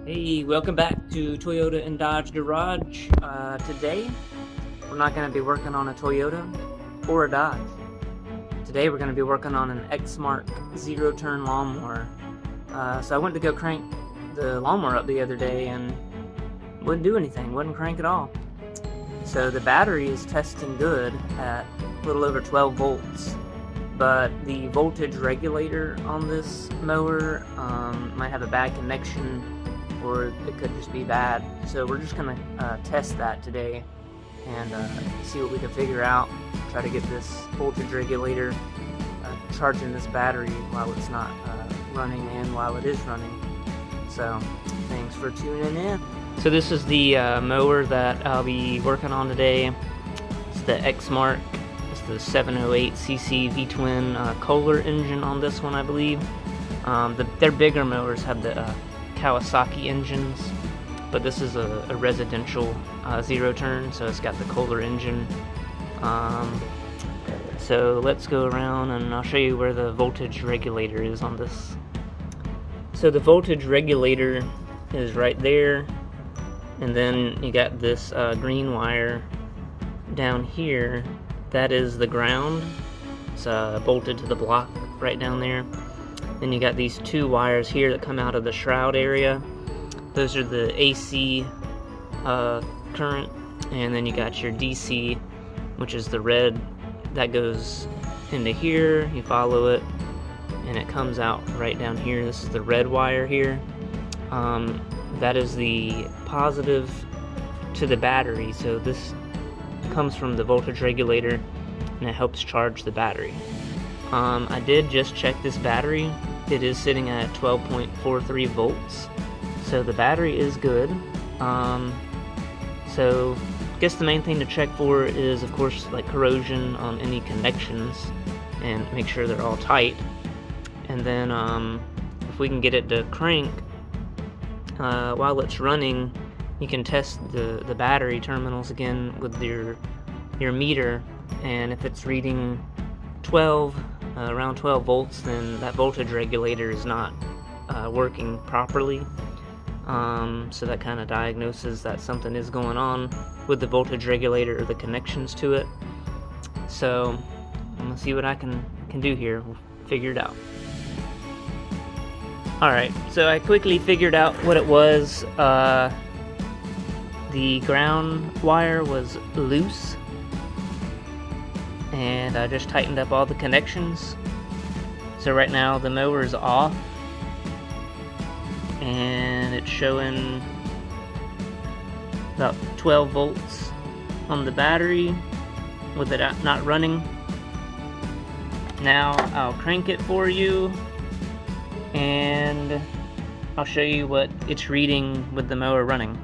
Hey, welcome back to Toyota and Dodge Garage. Today, we're not going to be working on a Toyota or a Dodge. Today, we're going to be working on an Exmark Zero Turn lawnmower. So I went to go crank the lawnmower up the other day and wouldn't do anything, wouldn't crank at all. So the battery is testing good at a little over 12 volts. But the voltage regulator on this mower might have a bad connection, or it could just be bad. So we're just gonna test that today and see what we can figure out. Try to get this voltage regulator charging this battery while it's not running and while it is running. So thanks for tuning in. So this is the mower that I'll be working on today. It's the Exmark. It's the 708cc V-twin Kohler engine on this one, I believe. Their bigger mowers have the Kawasaki engines, but this is a residential zero turn, so it's got the Kohler engine. So let's go around and I'll show you where the voltage regulator is on this. So the voltage regulator is right there, and then you got this green wire down here. That is the ground. It's bolted to the block right down there. Then you got these two wires here that come out of the shroud area. Those are the AC current, and then you got your DC, which is the red that goes into here. You follow it and it comes out right down here. This is the red wire here. That is the positive to the battery, so this comes from the voltage regulator and it helps charge the battery. I did just check this battery. It is sitting at 12.43 volts, so the battery is good. So I guess the main thing to check for is, of course, like corrosion on any connections, and make sure they're all tight. And then if we can get it to crank while it's running, you can test the battery terminals again with your meter, and if it's reading 12, around 12 volts, then that voltage regulator is not working properly. So that kind of diagnoses that something is going on with the voltage regulator or the connections to it. So I'm gonna see what I can do here. We'll figure it out. Alright, so I quickly figured out what it was. The ground wire was loose, and I just tightened up all the connections. So right now the mower is off, and it's showing about 12 volts on the battery with it not running. Now I'll crank it for you and I'll show you what it's reading with the mower running.